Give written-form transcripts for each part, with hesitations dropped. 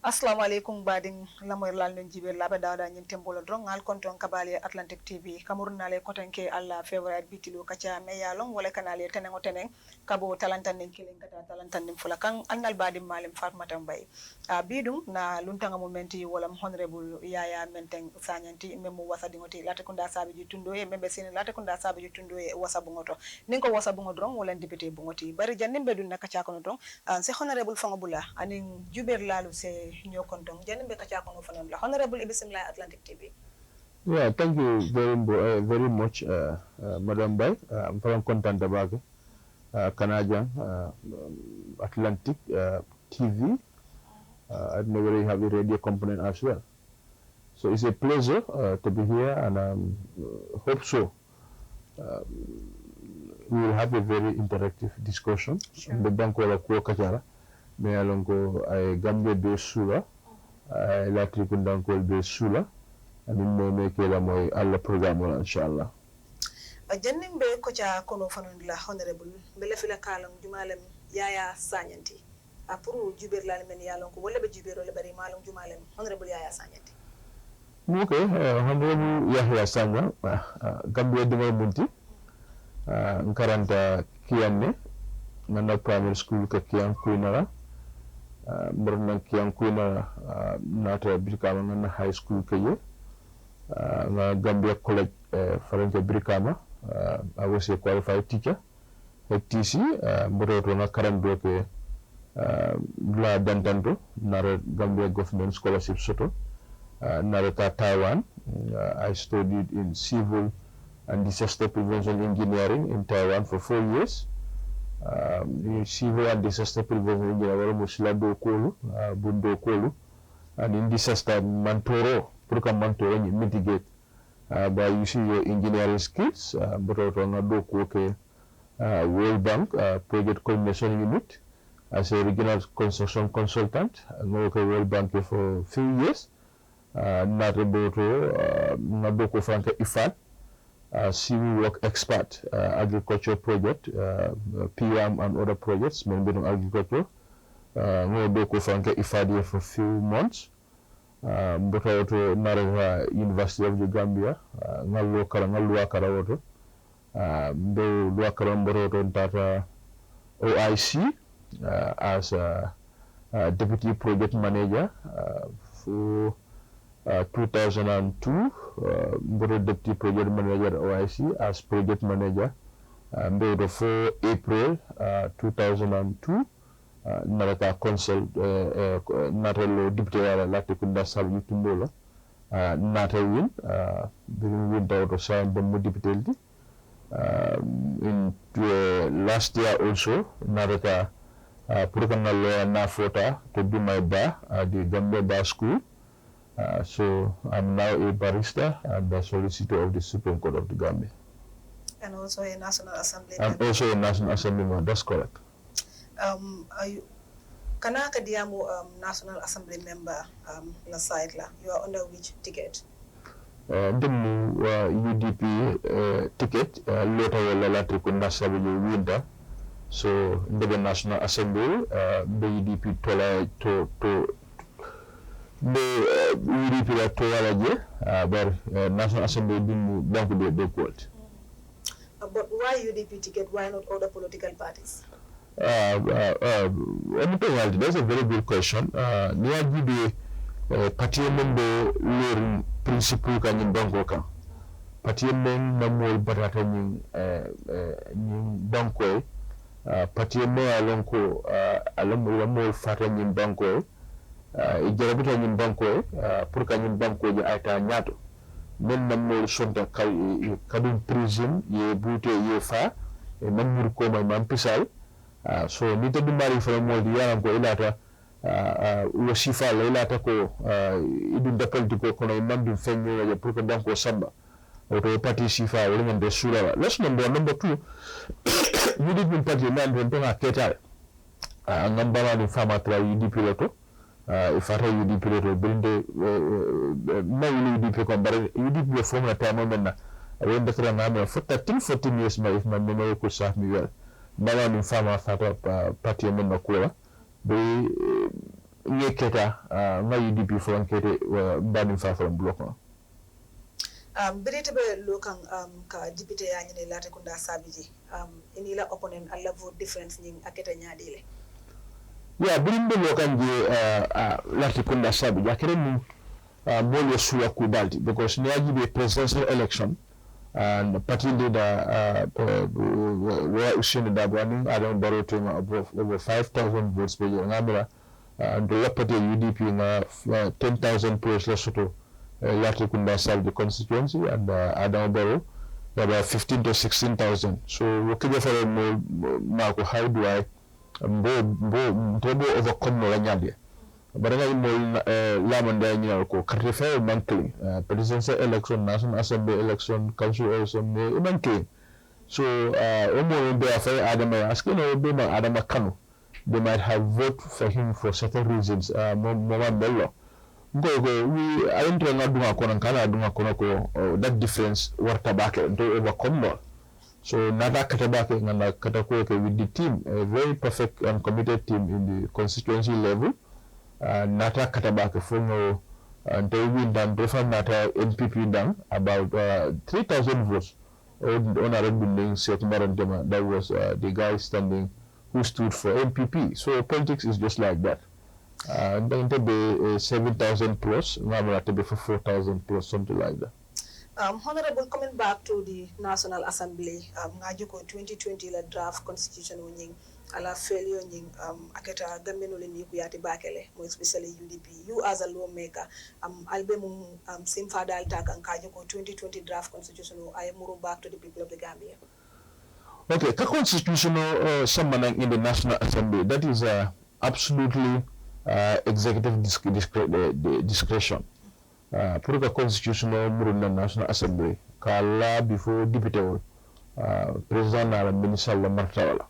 Assalamu alaikum badin lamoy lal non jibe labe dawda nyin tembolo dron ngal konton kabali Atlantic TV kamurna le kotanke alla favorite Betilo kacha me yalon wala kanale tenengo teneng kabo talantan nen kilin kata talantan nim fulakan annal badim malim Fatoumatta Mbye bidum na luntanga momenti wala honorable Yahya Menteng Sanyang memo wasa dingoti Latrikunda Sabiji Constituency membe sin Latrikunda Sabiji Constituency wasa bungoto ninko wasa bungo dron wala député bungoti bari jannimbe dun nakacha kono dron se honorable fangabula anin juber lalu se Nyokontong Janimbe Kachakono Fanam La Honorable Ibisimla Atlantic TV. Yeah, thank you very much, Madam Mbye. I'm very content about Canadian Atlantic TV. I know we have a radio component as well. So it's a pleasure to be here, and I hope so. We will have a very interactive discussion. Sure. The Bankola Kachara. Me alongo ay Gambia be sula ay Latrikunda be sula amin mo me kela moy alla programme wala inshallah Jannimbe kocha kono fanon la honorable bele fila kalam jumalem Yahya Sanyanti pour juber la men yalon ko wala be jubero le bari malum jumalem honorable Yahya Sanyanti. Okay, honorable Yahya Sanyang Gambia de munti nkaranta kiyanne na primary school ka kiyan kuinara murnan kiyan kuina nata Brikama na high school kaye na Gambia College Farante Brikama. I was a qualified teacher at TC moroto na karando ke la dantanto na Gambia government scholarship soto na Taiwan. I studied in civil and disaster prevention engineering in Taiwan for 4 years. Civil and disaster prevention engineering musila do kolu bundo kolu, and in disaster mantoro purka mantoro ni mitigate by using your engineering skills but also na do ko ke World Bank project coordination unit as a regional construction consultant no ke World Bank for few years na reboto na do ko franka ifat civil work expert, agriculture project, PM and other projects, maybe on agriculture. No doko fanke ifadi for few months. But also Nara University of the Gambia, ngalu akara wato. Do luakara mboroto tata OIC as a deputy project manager for 2002, deputy project manager OIC as project manager. For April 2002, Narata consult Natalo deputy Latrikunda Sabiji Constituency, Natawin, being with out of Sam Bombo deputy. In last year also, Narata Purkana lawyer Nafota to do my bar at the Gambia Bar School. So I'm now a barrister and the solicitor of the Supreme Court of the Gambia. And also a National Assembly And member. also a National Assembly member, that's correct. Kanaka Diamu National Assembly member la side la. You are under which ticket? The UDP ticket later will Latrikunda Sabiji winter. So the National Assembly, the UDP to the UDP to but National Assembly didn't want to be a big word. But why UDP ticket? Why not other political parties? That's a very good question. Near the party member learning principle can in Bangkok. Party member more barata in Bangkok. Party member along more fat in Bangkok. Ijarabuta in Bangkok. Purka in Bangkok ya aita nyato. Men namol sonta kadun prison ye bute ye fa. Namur ko may mampisal. So nito dumari from all the yaram ko ilata wasifa la ilata ko idun dapal ko kono mandum fenyo ya purka banko samba auto party sifa wala ngende sura let's number 2 you did bin party man don to aketa ngambara ni fama tra UDP loto ifata UDP loto binde na UDP ko bare UDP form na time menna wenda tra ngame for 14 years ma if man no ko sa mi wel Bala ni fama fata party member kula be keta nga UDP fo kete banim fa from block no berete be lokan ka député ya ni Latrikunda Sabiji ini la opponent alla vote difference ni aketa nyaadile ya birimbe lokan je Latrikunda Sabiji akere mu mole suya kudalti because ni ajibe presidential election and party leader where Ushin Dabwani Adam Barrow to over 5,000 votes per year ngamira and the party UDP na 10,000 plus Lesotho Latrikunda Sabiji constituency and Adam Barrow about 15 to 16,000 so wakija for Marco how do I overcome no nyande baranga imol lamanda nyal ko kartefe monthly presidential election national assembly election council election monthly so omo be afay adama askino be ma adama kanu they might have voted for him for certain reasons mama bello go we I don't know dunga kono kala dunga kono ko that difference warta bake to overcome no so nada kata bake ngana kata ko with the team a very perfect and committed team in the constituency level nata katabaka from they win down different nata MPP down about 3,000 votes honorable being that was the guy standing who stood for MPP so politics is just like that and then to be 7,000 plus now to be for 4,000 plus something like that. Honorable, coming back to the National Assembly, Ngajuko 2020 la draft constitution winning ala failure nying aketa gameno le ni kuyati bakele mo especially UDP you as a lawmaker album same father attack and Ngajuko 2020 draft constitution I move back to the people of the Gambia. Okay, the constitutional summoning in the National Assembly that is absolutely executive discretion. Pour the constitutional murunda National Assembly kala before deputy president na minister la martawala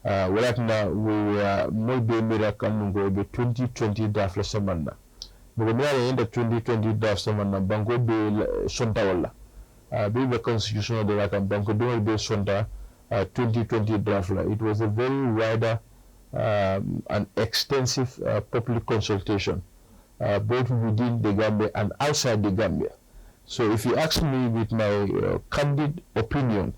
walatna we mo be miracle ngo be 2020 draft la samanda bo me ala enda 2020 draft samanda bango be sonta wala be the constitutional de la bango do be sonta 2020 draft la it was a very wider and extensive public consultation both within the Gambia and outside the Gambia. So if you ask me with my candid opinion,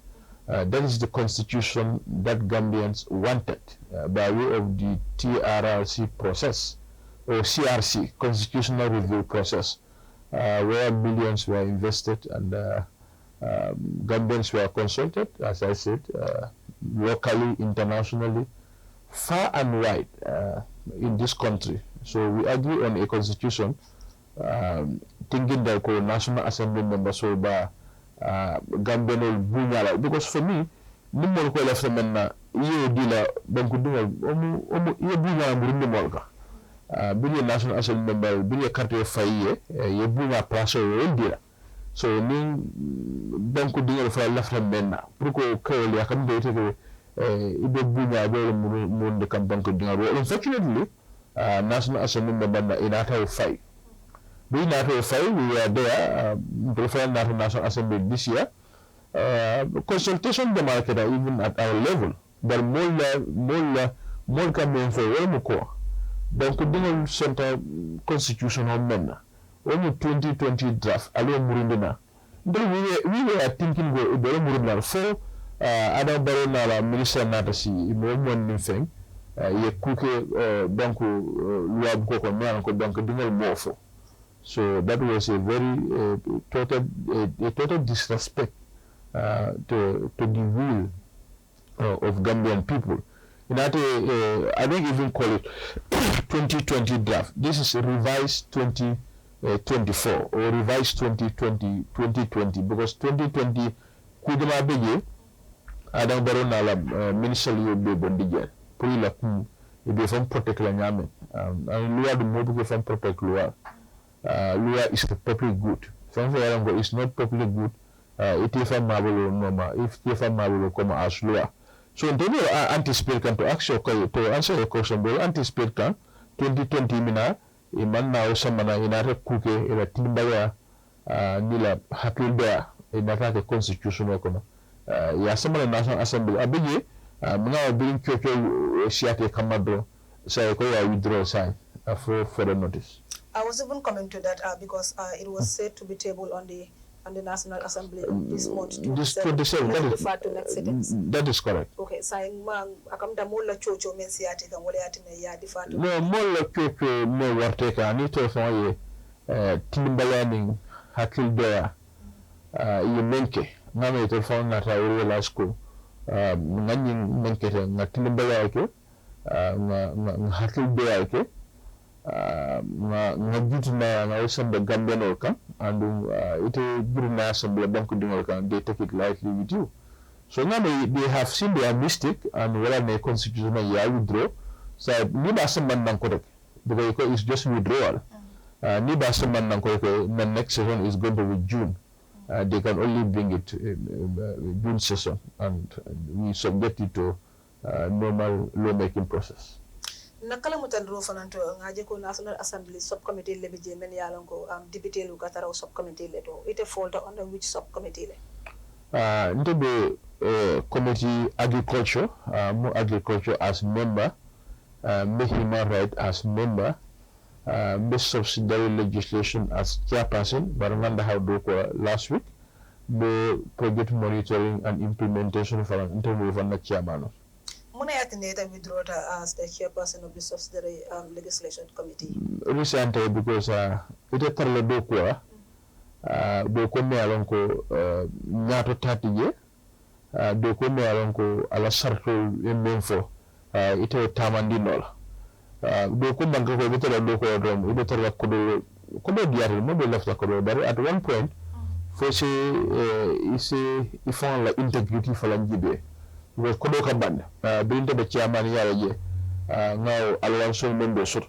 that is the constitution that Gambians wanted by way of the TRRC process or CRC, constitutional review process, where billions were invested and Gambians were consulted, as I said, locally, internationally, far and wide in this country. So we agree on a constitution, thinking that the National Assembly members will be Gambian bunyala. Because for me, no more ko left menna iyo dila banku dungal omu iyo bunyala murundi molka. Bili National Assembly member bili carte faye ye bunya place yo dila. So ni banku dungal fa left menna pour ko kawli akam de tete ibe bunya be murundi kam banku dungal. Unfortunately, National Assembly member in Natal 5. We Natal 5, we were there, preferring National Assembly this year. Consultation the market even at our level, but more coming for Omuko. Donc, we center constitutional member. Only 2020 draft, Alo Murundina. Then we were thinking we were Murundina for Adam Barona, Minister Natasi, Imon thing. Ye kuke banku luab ko mwana ko banku dingal mofo so that was a very total disrespect to the will of Gambian people. In that I don't even call it 2020 draft. This is a revised 2024 or revised 2020 because 2020 kudama bege Adam Barona la minister be bondiger pour la coup et bien faut protéger la nyame loi de mobile faut protéger loi is public good something is not public good it is a mabolo normal if it is a mabolo comme as loi so they will anticipate kan to action to answer your question they anticipate kan 2020 mina iman na usamana inare kuke ila timbaya nila hakilbea inata ke constitution kono ya samana National Assembly abeye mga biling kyoto siate kamado sa ko ya withdraw sign for further notice. I was even coming to that because it was said to be tabled on the National Assembly this month. This 27. That is correct. Okay, saying man, akam da mola chocho mensiati kan wale ati me ya di fatu. No, mola chocho mo warteka ni to fa ye timbayaning hakil doya ye menke ngame to fa na ta wuri lasko ngani menke te ngatin balaya ke nga hakil doya ke nga jutuna nga usamba Gambian kan and ite burna assembly bank dingol kan they take it lightly with you. So now they have seen their mistake and whether the constitutional year withdraw. So niba saman nang korek because it's just withdrawal. Niba saman nang korek the next session is going to be June. They can only bring it June session and we subject it to normal lawmaking process. Nakala mutandro fananto ngaje ko National Assembly subcommittee lebe je men yalongo Betilo katara subcommittee le to ite folder under which subcommittee le ndebe committee agriculture more agriculture as member human right as member subsidiary legislation as chairperson baranganda how do ko last week the project monitoring and implementation for an interview from the chairman. Muna yatineta withdraw as the chairperson of the subsidiary legislation committee. Recently, because ite tarla do ko me alon ko nyato tatije do ko me alon ko ala sarto menfo ite tamandi nola do ko banka ko bitala do ko dom ite tarla ko do diari mo be lafta ko do bari at one point for say ifon la integrity falan jibe because kodo ka band binde be chairman yala je ngaw alonso membe sur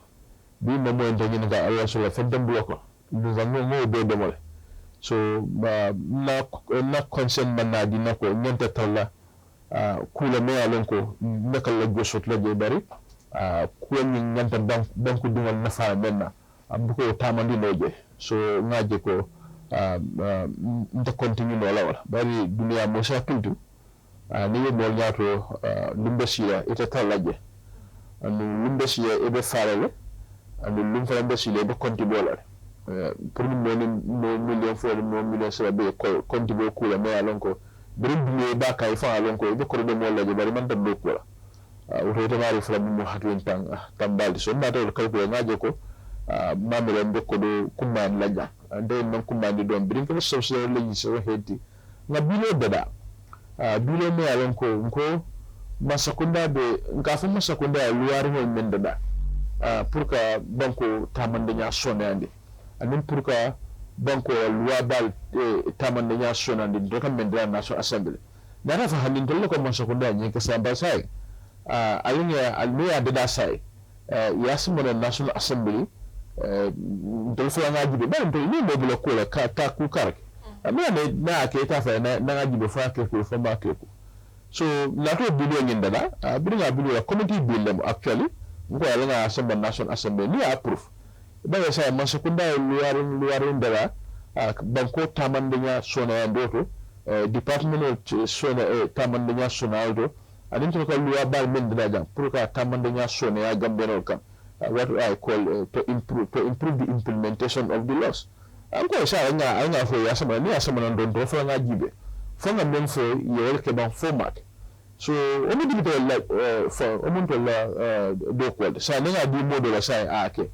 bi mo mo ndani nga alonso la fedem bloko nous avons mo be demole so na concern manna dina ko nyanta talla kula me alonko nakal la gosot la je bari ko ni nyanta bank dungal nafa menna am ko tamandi noje so ngaje ko nta continue no lawala bari dunia mo sa kultu ni mo nyato lumbesiya ita talaje anu lumbesiya ebe farale anu lumfala mbesiya ebe kontibolare pour no million fo no million sala be kontibo kula me alonko birin dunia ba kay fa alonko ebe ko do mo laje bari man dabbe ko la o to mari fala mo hatwen tambali so mbato ko ko ngaje ko mamere mbe ko do kumman laja ande non kumman do birin ko social legislation hedi na bilo dada dule me alonko nko masakunda be ngafu masakunda ya luwari mo mendada pour que banko tamande nya sonande anin pour que banko luwa bal tamande nya sonande doka mendada National Assembly dara fa hanin dolle ko masakunda nyi ka samba sai alunya almeya dada sai yasimo na National Assembly dol fa ngaji be ban to ni mo bula ko la ta ku karake amene na ke ta fa na ngaji be fa ke ko fa ma ke ko so la to bido nyinda da bido bido la committee bill actually ngo ala nga samba National Assembly ni approve ba ya sa masukunda luwarin da banko tamandenya sona ndoto department sona tamandenya sona aldo adin to ko luwa bal men da jam pour ka tamandenya sona ya gambeno kam what I call to improve the implementation of the laws. Anko sa nga fo ya sama ni asama ndon do fo nga jibe fo nga men fo yel ke ban format so omo dibito la for omo to la do ko sa nga di model sa ake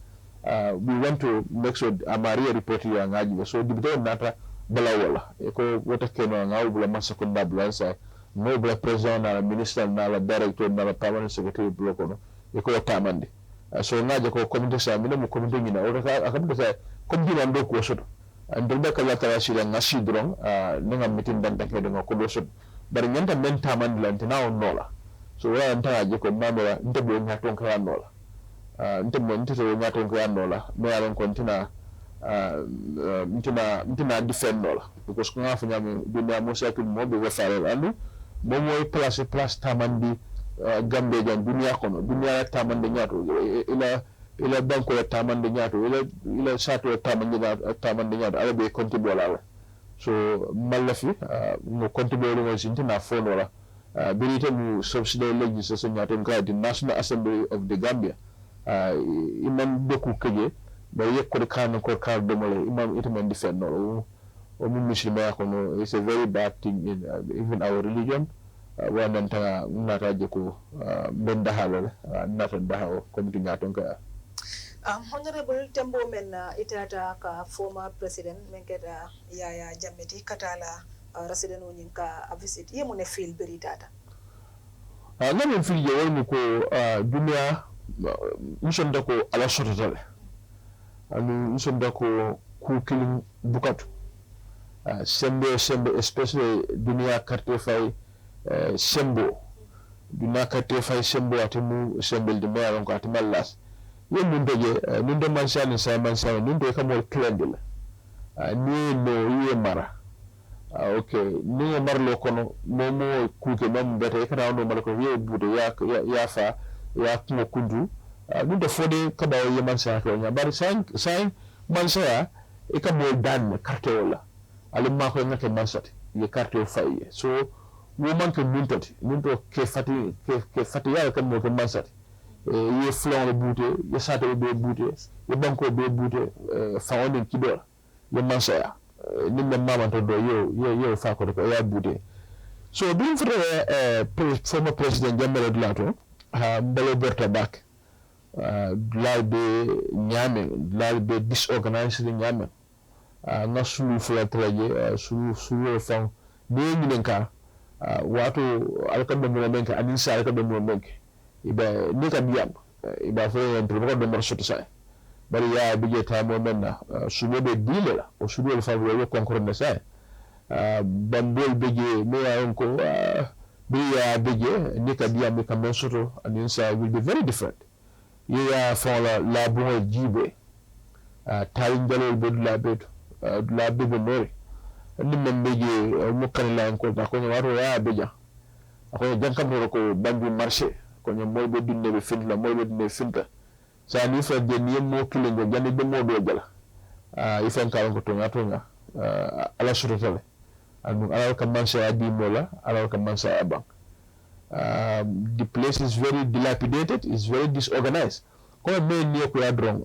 we want to make sure amari report ya nga jibe so dibito nata bala wala ko wota keno nga bula masakunda bula sa no bula president na minister na la director na la permanent secretary bloko no ko tamande so ngaje ko community sa mina mo community ngina o ka akambe sa community ando ko so andol be kala tara sila ngasi drong nga meeting dan take do ko do so bar nyanta men tamande lante na on nola so wa anta je ko mamela ndebe ngaton ka nola ndebe ntito ngaton ka nola me alon kontina ntina defend nola because ko ngafu nyame dunya mo sa ko mo be wafarel andu mo moy place tamandi gambe jan dunia kono dunia tamande nyato ila banko ya tamande nyato ila sato ya tamande nyato ala be kontibola so malafi no kontibola mo sintina fono la birite mu subsidiary legislation nyato ngai the National Assembly of the Gambia imam doku keje ba yekko kan ko kar domole imam itamen defend no o min muslima ko no it's a very bad thing in even our religion wa nan ta nata je ko ben dahalo nata dahaw comme tu ngaton ka Honorable Tembo men itata ka former president menketa Yahya Jammeh katala resident woni ka a visit yemu ne feel beri data ngam feel je woni ko dunia mission da ko ala sototale anu mission da ko ku kilin bukatu sembe especially dunia carte fay sembo dunia carte fay sembo atimu sembel de meron ko atimallas yen mun doje nun de mansan sa nun de kamol klendil ni no ye mara okay ni marlo kono momo kuke mam bete kana no marko ye bude ya fa ya kuma kundu nun de fode kada ye mansa ko nya bar sai mansa e kamol dan carte wala alimma ko ngate mansat ye carte fay so woman ke munto ke fati ya kan mo ko mansat ye flon le bouté ye sato be bouté ye banko be bouté fawone kidor ye mansaya nimbe mama to do yo fa ko ya bouté so bin frère former president Jammeh Dlato mbele berta back lal be disorganized nyame na sulu fla traje sulu fa ni nka wato alkaddo mo menka adin sa alkaddo mo menka iba nika biyam iba fe en pro do mar soto sa bari ya bije ta mo menna sumo be dilela o sudo fa wo concorde sa bambol beje me ya on ko biya beje nika biyam ka men soto adin sa will be very different ya fa la bon jibe tawin dalol bod la be mori nimmen beje mo kan la ko ta ko waro ya beja ko jankam ko bandu marché ko ñom moy be dinde be finta moy be dinde finta sa ni fa de ni mo kile ngo jande be mo do jala ifen ka ko to ngato ala surutale anu ala ka mansa adi mola ala ka mansa abang the place is very dilapidated, is very disorganized ko be ni ko yadron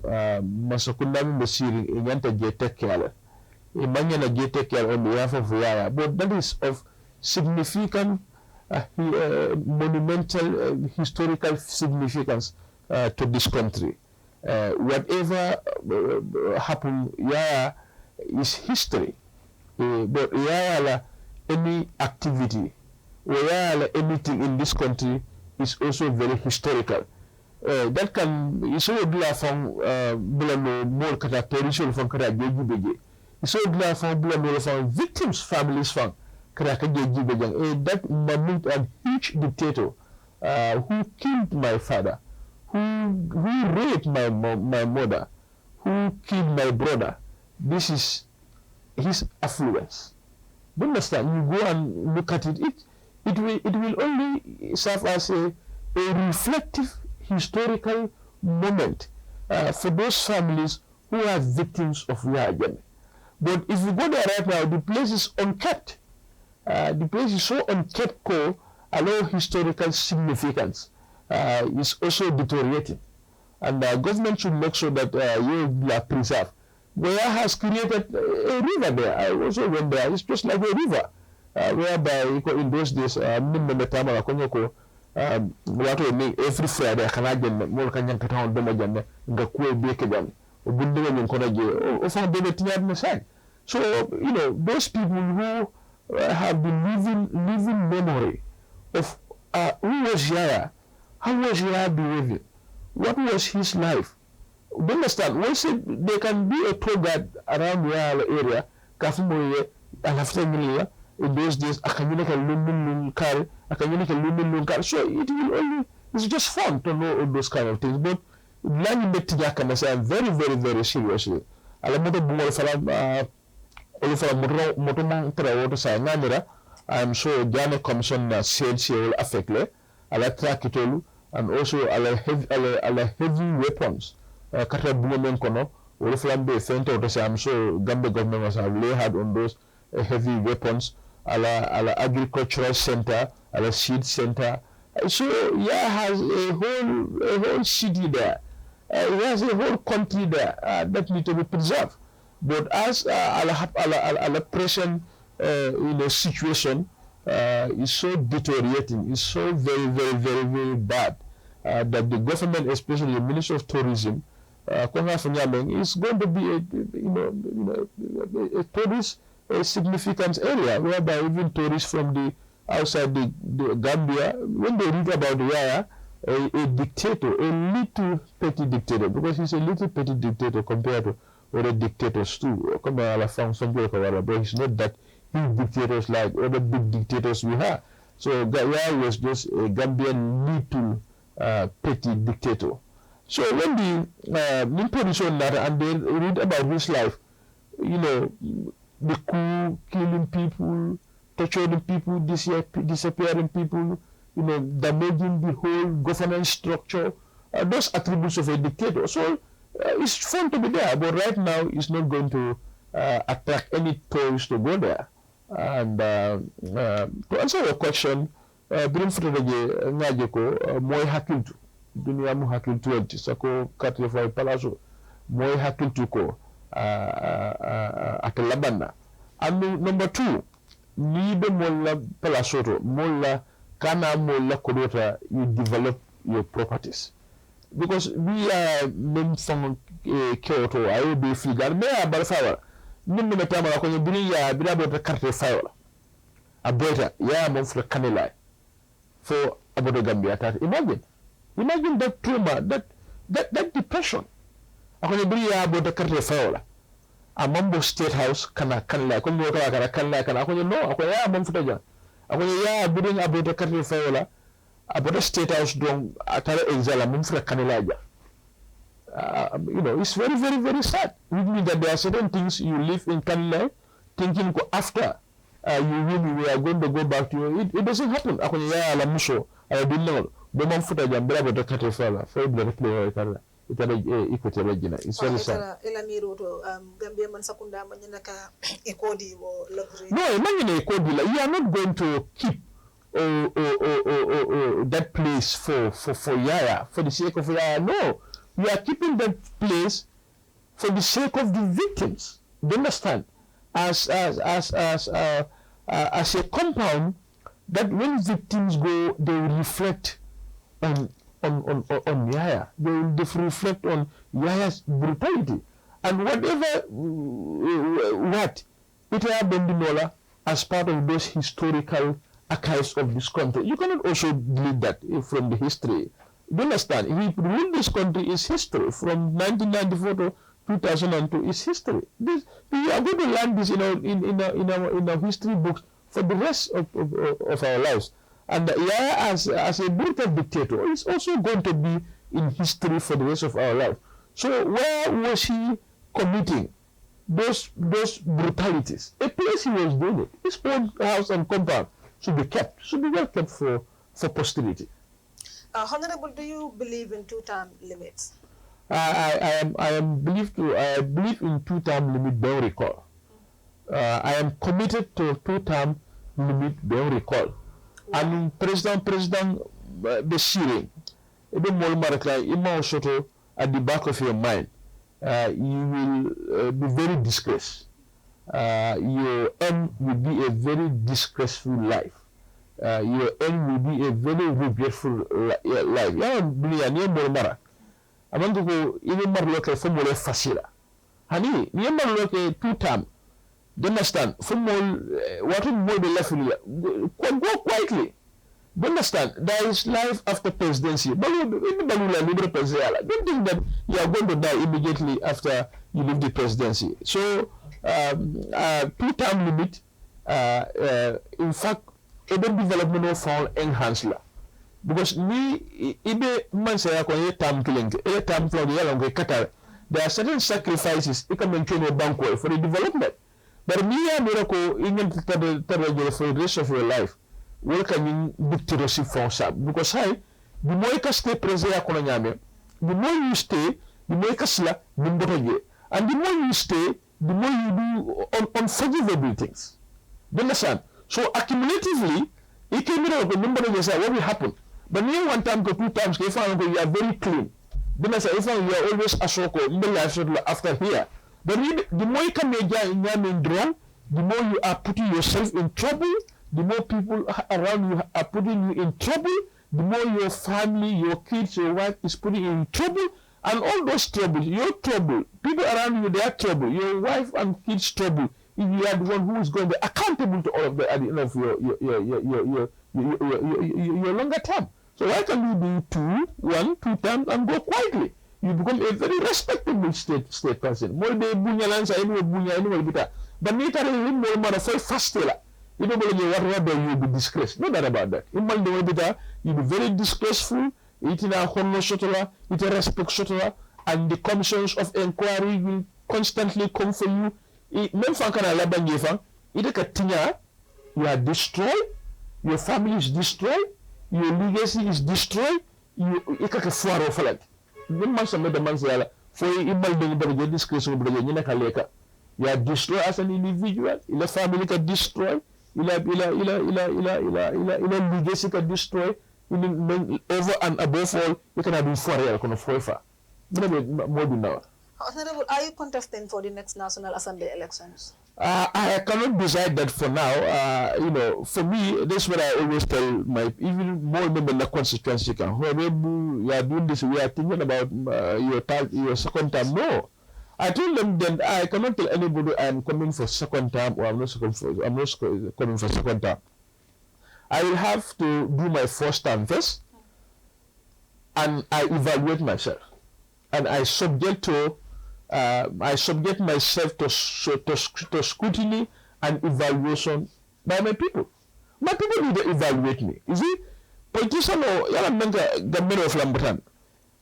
masakunda be siri e nyanta je tekkala e manyana je tekkala on behalf of Yahya, but that is of significant monumental historical significance to this country. Whatever happened, Yahya is history. But Yahya, any activity, Yahya, anything in this country is also very historical. That can iso dula from bulano more kata perishol from kata jeji beje. Iso dula from bulano from victims' families from. That mammoth and huge dictator who killed my father, who raped my mother, who killed my brother. This is his affluence. You understand? You go and look at it. It will only serve as a reflective historical moment for those families who are victims of Yahya Jammeh. But if you go there right now, the place is unkept. The place is so unkept core, allow historical significance is also deteriorating. And the government should make sure that you are preserved. Goya has created a river there. I also went there. It's just like a river. Whereby in those days, every Friday, I can imagine more Kenyan town Bemajan, the Kwe Bakejan, or Bundu and Konaje, or found the So, you know, those people who have been living memory of who was Yahya, how was Yahya behaving, what was his life. You understand? Once they can be a tour guide around the area, Kafumoye, Alafamilia, in those days, a community lumin car, a community lumin car. So it will only, it's just fun to know all those kind of things. But learning the Tijaka, I say very, very, very seriously. Alamoto Bumol I'm sure Ghana Commission said she will affect Latrikunda and also heavy weapons. Kata Bumomen Kono, I'm sure Gambia government must have laid hard on those heavy weapons, agricultural center, seed center. So yeah, has a whole city there. He has a whole country there that need to be preserved. But as a present situation is so deteriorating, is so very bad that the government, especially the Ministry of Tourism, is going to be a tourist significant area whereby even tourists from the outside the Gambia, when they read about Yahya, a dictator, a little petty dictator, because he's a little petty dictator compared to other dictators too. But he's not that huge dictators like other big dictators we have. So Yahya was just a Gambian little petty dictator. So when the Nimpori on that and they read about his life, the coup, killing people, torturing people, disappearing people, damaging the whole governance structure, those attributes of a dictator. So it's fun to be there, but right now it's not going to attract any tourists to go there. And to answer your question, Birim Futaje Ngajeko, Moy Hakiltu, Dunia Mu Hakiltu, Sako Katrifai Palazzo, Moy Hakiltu ko at Labana. And number two, Nibe Molla Palasoto, Molla Kana Molla Kodota, you develop your properties. Because we are men from Kyoto, I will be figure, me a Balfawa, Nimbe Tamara, when you bring ya Bilabo the Carter fire. A better, for Canela for about the Gambia. Imagine that trauma, that depression. When you bring ya about the Carter fire. A Mambo State House kana kana when you know when you building about the country fire about the State House don't atara exala mumfra kanelaja. It's very sad. It means that there are certain things you live in Canada thinking after we are going to go back to you. It doesn't happen. When you are lamuso I didn't know the mumfra jambra about the country fire for blood play it's very sad. Gambia man sakunda manyaka ekodi wo luxury. No, imagine ekodi. You are not going to keep that place for Yahya for the sake of Yahya. No, you are keeping that place for the sake of the victims. Do you understand? As a compound that when victims go, they will reflect on Yahya. They will reflect on Yahya's brutality. And whatever it happened as part of those historical archives of this country. You cannot also delete that from the history. Do you understand? If you read this country is history from 1994 to 2002 is history. We are going to learn this in our history books for the rest of our lives. And Yahya as a brutal dictator is also going to be in history for the rest of our life. So where was he committing those brutalities? A place he was doing it. His own house and compound should be well kept for posterity. Honorable, do you believe in two-term limits? I believe in two-term limit beyond recall. I am committed to two-term limit beyond recall. And President Bashir, even more at the back of your mind, you will be very disgraced. Your end will be a very disgraceful life. Your end will be a very regretful life. Ya believe ni mormara. Amandu ko even marloke formula fasila. Hani ni marloke two term. Do you understand? What will be left go quietly. Do you understand? There is life after presidency. Don't think that you are going to die immediately after you leave the presidency. So, two-term limit, in fact, even development of fall enhanced. Because there are certain sacrifices you can maintain a banquet for the development. But me and Morocco, even for the rest of your life, welcoming dictatorship for some. Because the more you stay present, the more you stay, the more you slap, and the more you stay, the more you do unforgivable things. Do you understand? So accumulatively, it came in a number of years what will happen. But near one time, two times, you are very clean. Then I say, if you are always asoko, after here. But the more you come in wrong, the more you are putting yourself in trouble, the more people around you are putting you in trouble, the more your family, your kids, your wife is putting you in trouble, and all those troubles, your trouble, people around you, their trouble, your wife and kids' trouble, if you are the one who is going to be accountable to all of that at the end of your longer term. So why can't you do 2 terms and go quietly? You become a very respectable state person. More de bunyalansa anyway bita. But later in more man for fastela. You don't believe whatever you will be disgraced. No doubt about that. In man de bita, you'll be very disgraceful. It in a honor shotola, it a respect shotola, and the commissions of inquiry will constantly come for you. Même fankana labanyefa, ite katinya, you are destroyed, your family is destroyed, your legacy is destroyed, you ikaka fuaro falat. Then man some the man say for imal de bada discretion bada nyina kaleka. You are destroyed as an individual, ila family ka destroy, ila legacy ka destroy, over and above all, you cannot do fuaro kono foifa. More than now. Honorable, are you contesting for the next National Assembly elections? I cannot decide that for now. For me, this is what I always tell my even more members in the constituency. Whenever you are doing this, we are thinking about your second term. No, I told them then I cannot tell anybody I am coming for second term or I'm not coming for second term. I will have to do my first term first, and I evaluate myself, and I subject myself to scrutiny and evaluation by my people. My people need to evaluate me. You see, politician or yala menga government of Lambatan.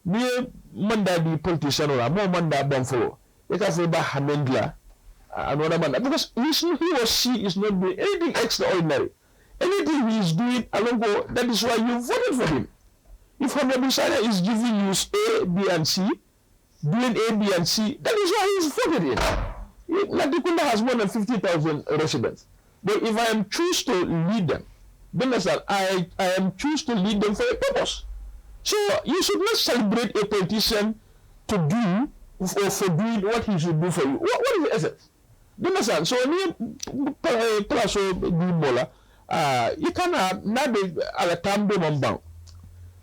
Me manda di politician or more manda bamfo. Eka feba hamendla another man because he or she is not doing anything extraordinary. Anything he is doing along go, that is why you voted for him. If Honorable Sanyang is giving you A, B, and C, doing A, B, and C, that is why he is voted in. Latrikunda has more than 50,000 residents. But if I am choose to lead them, then I am choose to lead them for a purpose. So you should not celebrate a politician to do or for doing what he should do for you. What is the essence? Understand? So you cannot not be at a time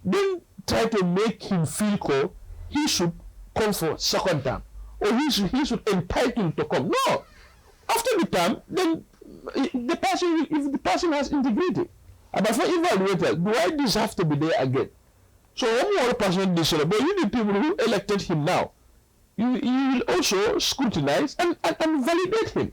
then try to make him feel cool. He should come for second term, or he should entitled to come. No, after the term, then the person, if the person has integrity, but for evaluator, do I deserve to be there again? So one more person deserve, but you the people who elected him now, you will also scrutinize and validate him,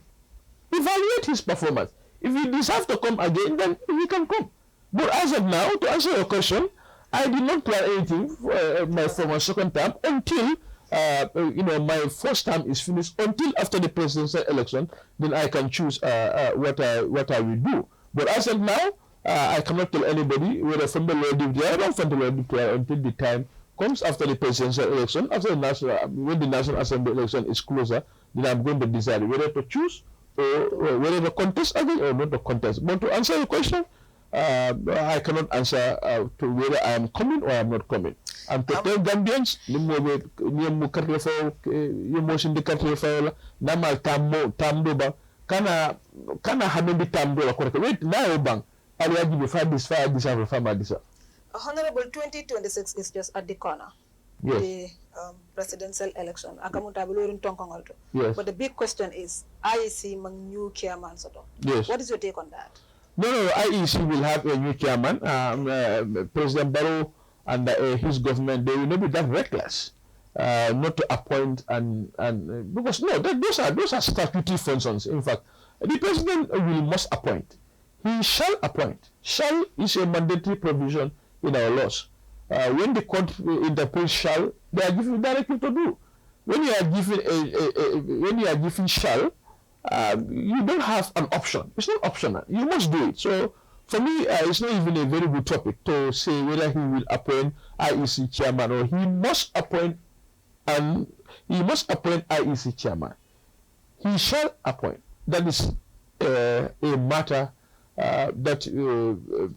evaluate his performance. If he deserves to come again, then he can come. But as of now, to answer your question, I did not plan anything for my second term until my first term is finished. Until after the presidential election, then I can choose what I will do. But as of now, I cannot tell anybody whether from the Lord Deputy or not from the Lord Deputy until the time comes after the presidential election. After when the National Assembly election is closer, then I'm going to decide whether to choose or whether to contest again or not to contest. But to answer your question, I cannot answer to whether I am coming or I am not coming. And to tell Gambians, kana hamendi tamdo la koreka. Wait, now bang. Honorable, 2026 is just at the corner. Yes. The presidential election. Yes. But the big question is, IEC mang new chairman soto. Yes. What is your take on that? No, IEC will have a new chairman. President Barrow and his government, they will not be that reckless not to appoint and because no, those are statutory functions. In fact, the president must appoint. He shall appoint. Shall is a mandatory provision in our laws. When the court interprets shall, they are given directive to do. When you are given shall, you don't have an option. It's not optional. You must do it. So for me, it's not even a very good topic to say whether he will appoint IEC chairman or he must appoint IEC chairman. He shall appoint. That is a matter that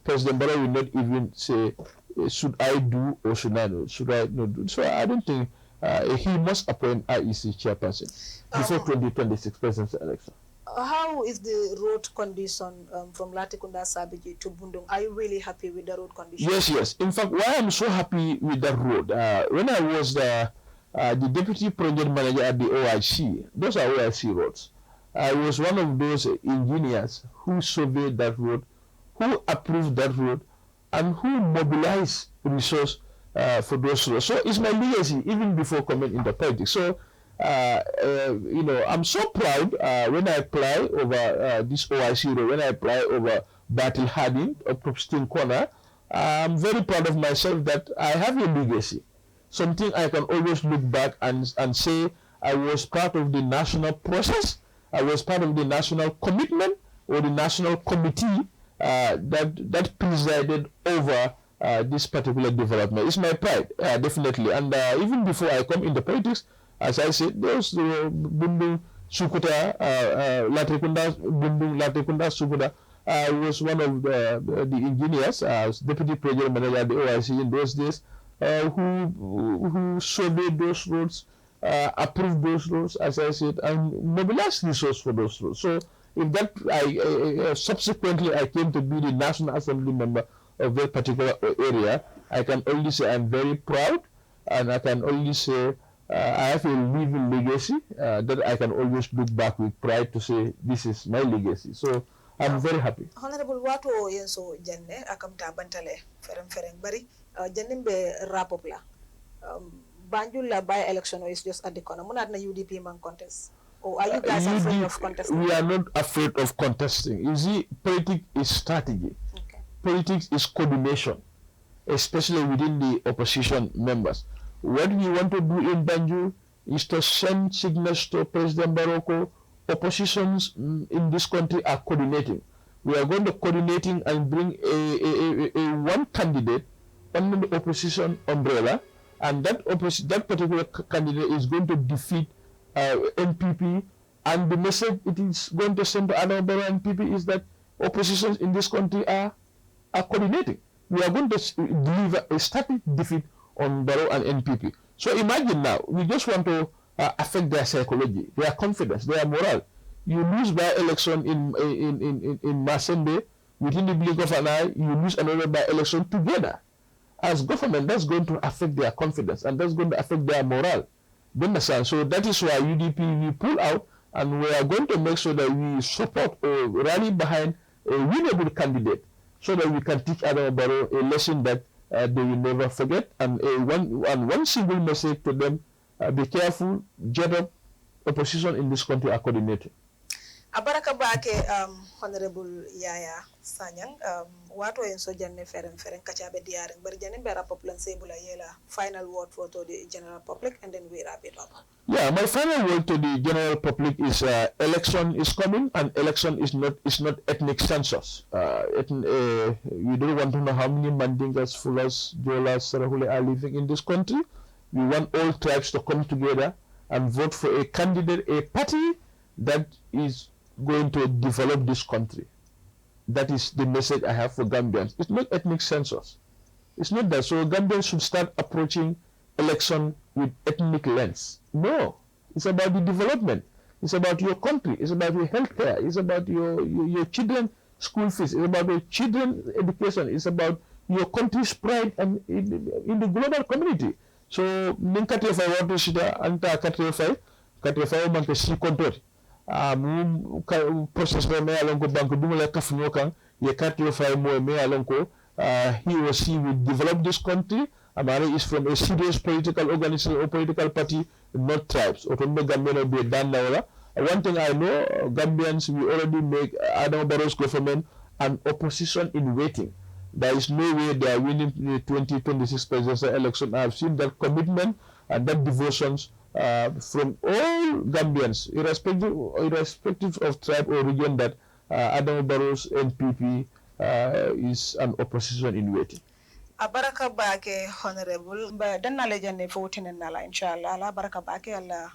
President Barrow will not even say should I do or should I not do? So I don't think he must appoint IEC chairperson before 2026 presidential election. How is the road condition from Latrikunda Sabiji to Bundung? Are you really happy with the road condition? Yes. In fact, why I'm so happy with that road, when I was the deputy project manager at the OIC, those are OIC roads. I was one of those engineers who surveyed that road, who approved that road, and who mobilized resources for those roads. So it's my legacy even before coming into politics. So I'm so proud when I apply over this OIC road, when I apply over Battle Harding or Propsting Corner. I'm very proud of myself that I have a legacy, something I can always look back and say I was part of the national process, I was part of the national commitment or the national committee that presided over this particular development. It's my pride, definitely. And even before I come into politics, as I said, those Bundung Sukuta, Latrikunda, Bundung Latrikunda Sukuta, I was one of the engineers, deputy project manager at the OIC in those days, who surveyed those roads, approved those roads, as I said, and mobilized resources for those roads. So if that, subsequently I came to be the National Assembly member of that particular area, I can only say I'm very proud, and I can only say I have a living legacy that I can always look back with pride to say this is my legacy. So I'm very happy. Honorable Wato Yenso Jenne akamta bantale fereng bari Jenne be rapopla Banjul la by election is just at the corner. Munat na UDP man contest. Or are you guys afraid of contesting? We are not afraid of contesting. You see, politics is strategy. Okay. Politics is coordination, especially within the opposition members. What we want to do in Banjul is to send signals to President Barroco. Oppositions in this country are coordinating. We are going to coordinating and bring a one candidate under the opposition umbrella, and that particular candidate is going to defeat NPP, and the message it is going to send to Anambra and NPP is that oppositions in this country are coordinating. We are going to deliver a static defeat on Barrow and NPP. So imagine now, we just want to affect their psychology, their confidence, their morale. You lose by election in Masende, within the blink of an eye, you lose another by election together. As government, that's going to affect their confidence, and that's going to affect their morale. You understand? So that is why UDP, we pull out, and we are going to make sure that we support or rally behind a winnable candidate, so that we can teach Adama Barrow a lesson that they will never forget, and one single message to them: be careful, get up. Opposition in this country are coordinated. Abaraka Bake, Honorable Yahya Sanyang, Wato en so janne fereng kachabe diaring, but janne bera popular sebula yela final word for to the general public, and then we wrap it up. Yeah, my final word to the general public is election is coming, and election is not ethnic census. We don't want to know how many Mandingas, Fulas, Jolas, Sarahule are living in this country. We want all tribes to come together and vote for a candidate, a party that is going to develop this country. That is the message I have for Gambians. It's not ethnic census. It's not that. So Gambians should start approaching election with ethnic lens. No. It's about the development. It's about your country. It's about your healthcare. It's about your children's school fees. It's about your children's education. It's about your country's pride and in the global community. So, ninkati fa watu shida anta katrefa manke si kontori. Process me alonko banko dumule kafunyo kan ye katrefa mo me alonko he or she will develop this country. Amari is from a serious political organization or political party, not tribes. Otombe Gambia be done now. One thing I know, Gambians we already make Adama Barrow's government an opposition in waiting. There is no way they are winning the 2026 presidential election. I have seen that commitment and that devotions from all Gambians, irrespective of tribe or region, that Adama Barrow's NPP is an opposition in waiting. Baraka Bake, Honorable, but then I'll let you know, inshallah. Baraka Bake, Allah.